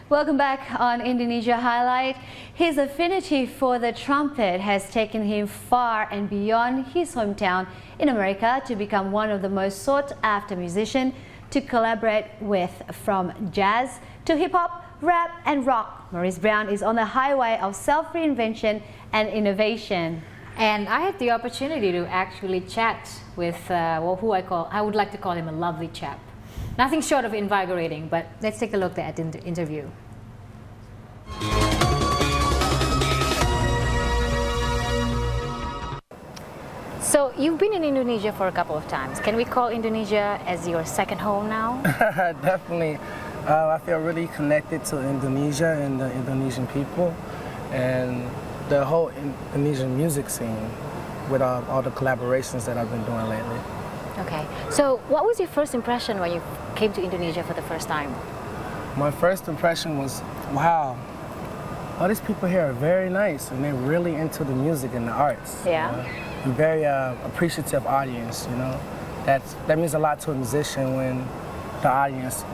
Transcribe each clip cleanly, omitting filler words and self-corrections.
Welcome back on Indonesia Highlight. His affinity for the trumpet has taken him far and beyond his hometown in America to become one of the most sought-after musicians to collaborate with. From jazz to hip-hop, rap and rock, Maurice Brown is on the highway of self-reinvention and innovation. And I had the opportunity to actually chat with who I would like to call him a lovely chap. Nothing short of invigorating, but let's take a look at the interview. So you've been in Indonesia for a couple of times. Can we call Indonesia as your second home now? Definitely. I feel really connected to Indonesia and the Indonesian people and the whole Indonesian music scene with all the collaborations that I've been doing lately. Okay, so what was your first impression when you came to Indonesia for the first time? My first impression was, wow, all these people here are very nice and they're really into the music and the arts. Yeah. A very appreciative audience, you know. That means a lot to a musician when the audience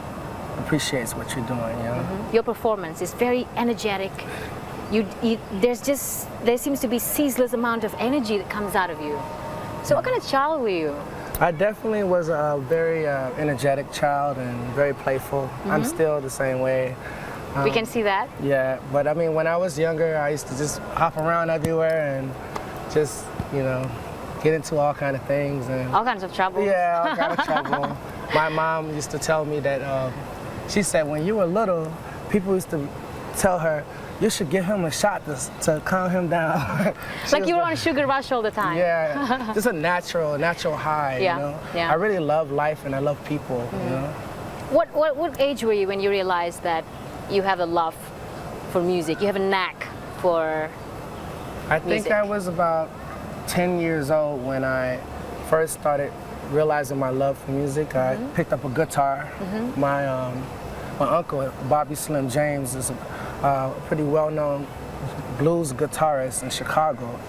appreciates what you're doing, you know. Mm-hmm. Your performance is very energetic. There seems to be ceaseless amount of energy that comes out of you. So what kind of child were you? I definitely was a very energetic child and very playful. Mm-hmm. I'm still the same way. We can see that. Yeah, but I mean, when I was younger, I used to just hop around everywhere and just, you know, get into all kind of things. And all kinds of trouble. Yeah, all kind of trouble. My mom used to tell me that, she said when you were little, people used to tell her, you should give him a shot to calm him down. Like you were on a sugar rush all the time. Yeah, just a natural high, yeah, you know? Yeah. I really love life and I love people, you know? What age were you when you realized that you have a love for music? You have a knack for I think music? I was about 10 years old when I first started realizing my love for music. Mm-hmm. I picked up a guitar. Mm-hmm. My uncle, Bobby Slim James, is a pretty well-known blues guitarist in Chicago.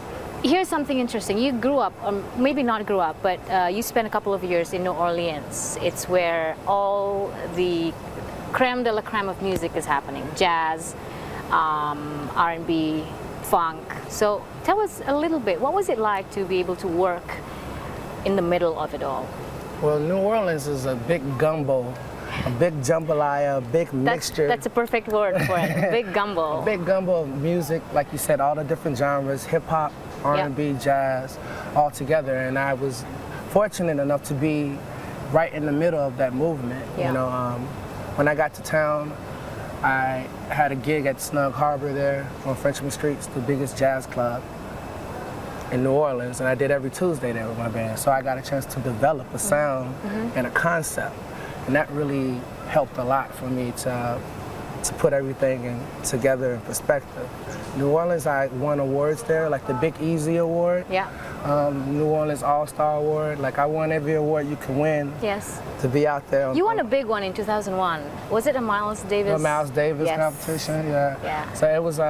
Here's something interesting. You grew up, or maybe not grew up, but you spent a couple of years in New Orleans. It's where all the creme de la creme of music is happening. Jazz, R&B, funk. So tell us a little bit, what was it like to be able to work in the middle of it all? Well, New Orleans is a big gumbo. A big jambalaya, a big mixture. That's a perfect word for it, a big gumbo. A big gumbo of music, like you said, all the different genres, hip-hop, R&B, yep, jazz, all together. And I was fortunate enough to be right in the middle of that movement. Yeah. You know, when I got to town, I had a gig at Snug Harbor there on Frenchman Street, it's the biggest jazz club in New Orleans, and I did every Tuesday there with my band. So I got a chance to develop a sound and a concept. And that really helped a lot for me to put everything together in perspective. New Orleans, I won awards there, like the Big Easy Award. Yeah. New Orleans All-Star Award. Like I won every award you can win. Yes. To be out there. You won a big one in 2001. Was it a Miles Davis? A Miles Davis competition, yeah. Yeah. So it was,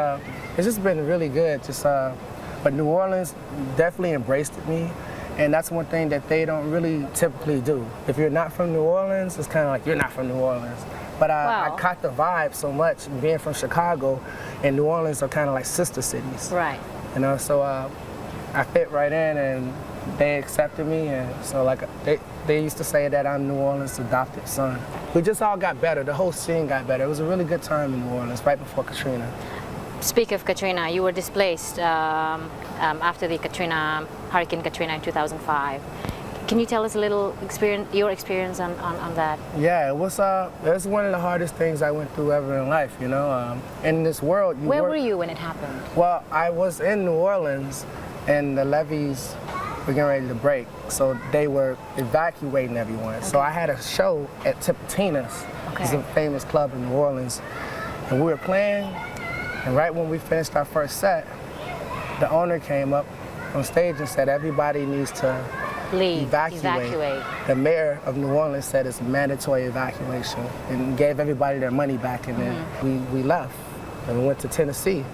it's just been really good. Just, but New Orleans definitely embraced me. And that's one thing that they don't really typically do. If you're not from New Orleans, it's kind of like you're not from New Orleans. But I caught the vibe so much, being from Chicago and New Orleans are kind of like sister cities. Right. You know, so I fit right in and they accepted me. And so like they used to say that I'm New Orleans' adopted son. We just all got better. The whole scene got better. It was a really good time in New Orleans, right before Katrina. Speak of Katrina, you were displaced after the Hurricane Katrina in 2005. Can you tell us a little your experience on that? Yeah, it was one of the hardest things I went through ever in life, you know. In this world, Where were you when it happened? Well, I was in New Orleans and the levees were getting ready to break, so they were evacuating everyone. Okay. So I had a show at Tipitina's, it's a famous club in New Orleans, and we were playing. And right when we finished our first set, the owner came up on stage and said everybody needs to evacuate. The mayor of New Orleans said it's a mandatory evacuation and gave everybody their money back. And then we left and we went to Tennessee,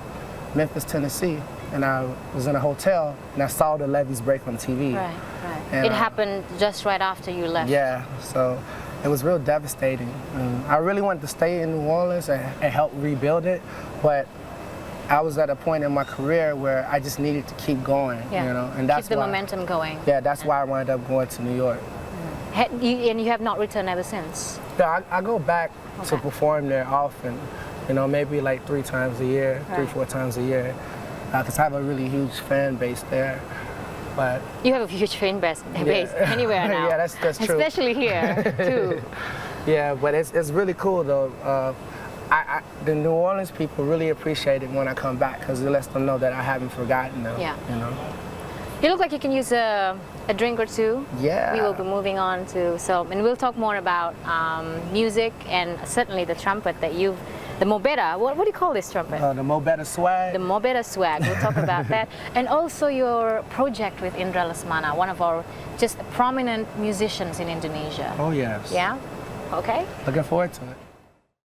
Memphis, Tennessee. And I was in a hotel and I saw the levees break on TV. Right, right. And it happened just right after you left. Yeah, so it was real devastating. And I really wanted to stay in New Orleans and help rebuild it, but I was at a point in my career where I just needed to keep going, Yeah. you know, and that's Keep the why, momentum going. Yeah, that's why I wound up going to New York. And you have not returned ever since? Yeah, I go back to Okay. perform there often, you know, maybe like 3 times a year, Right. 3-4 times a year, because I have a really huge fan base there. But You have a huge fan base anywhere now. Yeah, that's true. Especially here, too. Yeah, but it's really cool though. The New Orleans people really appreciate it when I come back because it lets them know that I haven't forgotten them. Yeah. You know. You look like you can use a drink or two. Yeah. We will be moving on to, and we'll talk more about music and certainly the trumpet that the Mobetta, what do you call this trumpet? The Mobetta swag. The Mobetta swag, we'll talk about that. And also your project with Indra Lesmana, one of our just prominent musicians in Indonesia. Oh yes. Yeah? Okay. Looking forward to it.